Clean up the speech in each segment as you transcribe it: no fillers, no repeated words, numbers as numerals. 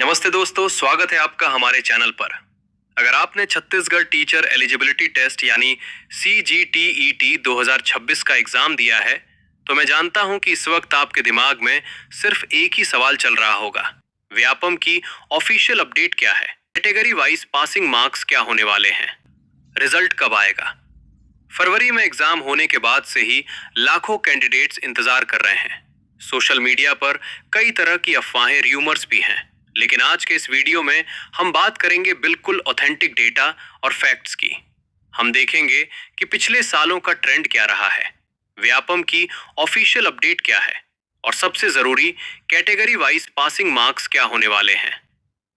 नमस्ते दोस्तों, स्वागत है आपका हमारे चैनल पर। अगर आपने छत्तीसगढ़ टीचर एलिजिबिलिटी टेस्ट यानी CGTET 2026 का एग्जाम दिया है, तो मैं जानता हूं कि इस वक्त आपके दिमाग में सिर्फ एक ही सवाल चल रहा होगा। व्यापम की ऑफिशियल अपडेट क्या है? कैटेगरी वाइज पासिंग मार्क्स क्या होने वाले हैं? रिजल्ट कब आएगा? फरवरी में एग्जाम होने के बाद से ही लाखों कैंडिडेट्स इंतजार कर रहे हैं। सोशल मीडिया पर कई तरह की अफवाहें, र्यूमर्स भी हैं, लेकिन आज के इस वीडियो में हम बात करेंगे बिल्कुल ऑथेंटिक डेटा और फैक्ट्स की। हम देखेंगे कि पिछले सालों का ट्रेंड क्या रहा है, व्यापम की ऑफिशियल अपडेट क्या है, और सबसे जरूरी कैटेगरी वाइज पासिंग मार्क्स क्या होने वाले हैं।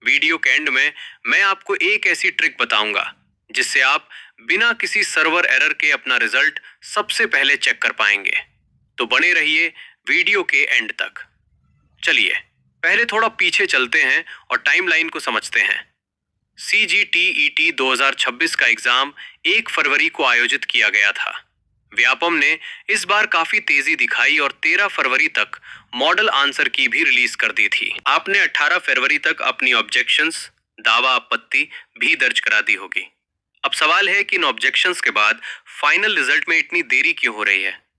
वीडियो के एंड में मैं आपको एक ऐसी ट्रिक बताऊंगा जिससे आप बिना किसी सर्वर एरर के अपना रिजल्ट सबसे पहले चेक कर पाएंगे। तो बने रहिए वीडियो के एंड तक। चलिए पहले थोड़ा पीछे चलते हैं और टाइमलाइन को समझते हैं। CGTET 2026 का एग्जाम 1 फरवरी को आयोजित किया गया था। व्यापम ने इस बार काफी तेजी दिखाई और 13 फरवरी तक मॉडल आंसर की भी रिलीज कर दी थी। आपने 18 फरवरी तक अपनी ऑब्जेक्शंस, दावा आपत्ति भी दर्ज करा दी होगी। अब सवाल है कि इन ऑब्जेक्शंस के बाद फाइनल रिजल्ट में इतनी देरी क्यों हो रही है?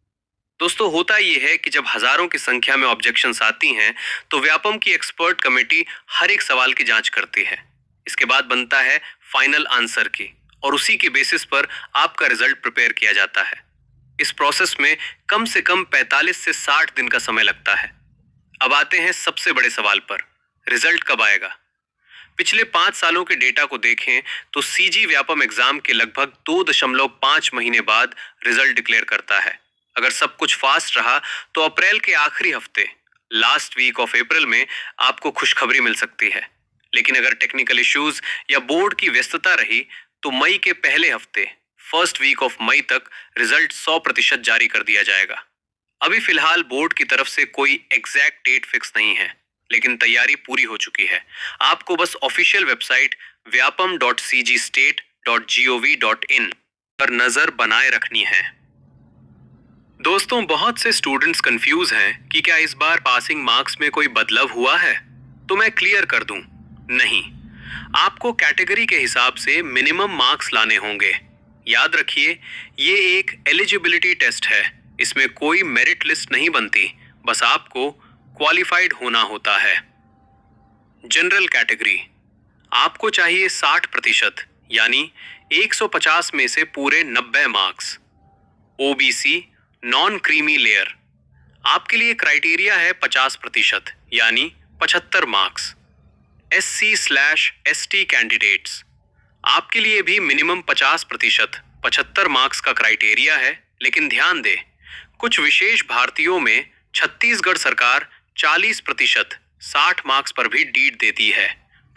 दोस्तों, होता यह है कि जब हजारों की संख्या में ऑब्जेक्शंस आती हैं, तो व्यापम की एक्सपर्ट कमेटी हर एक सवाल की जांच करती है। इसके बाद बनता है फाइनल आंसर की, और उसी के बेसिस पर आपका रिजल्ट प्रिपेयर किया जाता है। इस प्रोसेस में कम से कम 45 से 60 दिन का समय लगता है। अब आते हैं सबसे बड़े सवाल पर, रिजल्ट कब आएगा? पिछले 5 सालों के डेटा को देखें तो सीजी व्यापम एग्जाम के लगभग 2.5 महीने बाद रिजल्ट डिक्लेयर करता है। अगर सब कुछ फास्ट रहा तो अप्रैल के आखिरी हफ्ते, लास्ट वीक ऑफ अप्रैल में आपको खुशखबरी मिल सकती है। लेकिन अगर टेक्निकल इश्यूज या बोर्ड की व्यस्तता रही तो मई के पहले हफ्ते, फर्स्ट वीक ऑफ मई तक रिजल्ट 100% जारी कर दिया जाएगा। अभी फिलहाल बोर्ड की तरफ से कोई एग्जैक्ट डेट फिक्स नहीं है, लेकिन तैयारी पूरी हो चुकी है। आपको बस ऑफिशियल वेबसाइट vyapam.cgstate.gov.in पर नजर बनाए रखनी है। दोस्तों, बहुत से स्टूडेंट्स कंफ्यूज हैं कि क्या इस बार पासिंग मार्क्स में कोई बदलाव हुआ है। तो मैं क्लियर कर दूं, नहीं। आपको कैटेगरी के हिसाब से मिनिमम मार्क्स लाने होंगे। याद रखिए, ये एक एलिजिबिलिटी टेस्ट है, इसमें कोई मेरिट लिस्ट नहीं बनती, बस आपको क्वालिफाइड होना होता है। जनरल कैटेगरी, आपको चाहिए 60% यानी 150 में से पूरे 90 marks. OBC non creamy layer, आपके लिए क्राइटेरिया है 50% यानी 75 मार्क्स। SC/ST कैंडिडेट्स, आपके लिए भी मिनिमम 50% 75 मार्क्स का क्राइटेरिया है, लेकिन ध्यान दें, कुछ विशेष भारतीयों में छत्तीसगढ़ सरकार 40% 60 मार्क्स पर भी डीड देती है,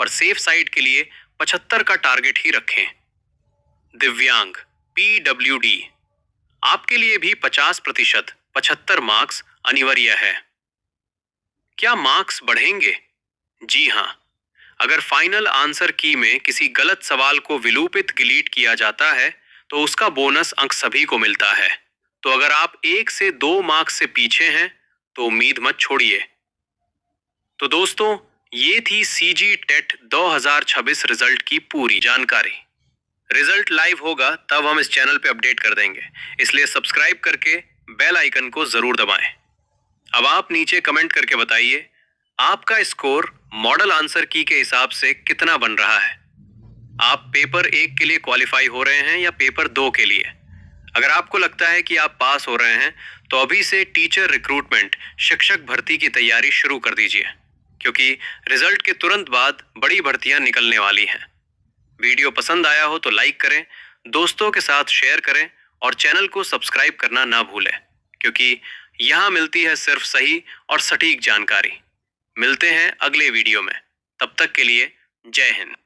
पर सेफ साइड के लिए 75 का टारगेट ही रखें। दिव्यांग PWD, आपके लिए भी 50% 75 मार्क्स अनिवार्य है। क्या मार्क्स बढ़ेंगे? जी हां, अगर फाइनल आंसर की में किसी गलत सवाल को विलोपित डिलीट किया जाता है तो उसका बोनस अंक सभी को मिलता है। तो अगर आप 1 से 2 मार्क्स से पीछे हैं तो उम्मीद मत छोड़िए। तो दोस्तों, ये थी CG टेट 2026 रिजल्ट की पूरी जानकारी। रिजल्ट लाइव होगा तब हम इस चैनल पे अपडेट कर देंगे, इसलिए सब्सक्राइब करके बेल आइकन को जरूर दबाएं। अब आप नीचे कमेंट करके बताइए, आपका स्कोर मॉडल आंसर की के हिसाब से कितना बन रहा है। आप पेपर 1 के लिए क्वालिफाई हो रहे हैं या पेपर 2 के लिए? अगर आपको लगता है कि आप पास हो रहे हैं तो अभी से टीचर रिक्रूटमेंट, शिक्षक भर्ती की तैयारी शुरू कर दीजिए, क्योंकि रिजल्ट के तुरंत बाद बड़ी भर्तियां निकलने वाली हैं। वीडियो पसंद आया हो तो लाइक करें, दोस्तों के साथ शेयर करें और चैनल को सब्सक्राइब करना ना भूलें, क्योंकि यहाँ मिलती है सिर्फ सही और सटीक जानकारी। मिलते हैं अगले वीडियो में, तब तक के लिए जय हिंद।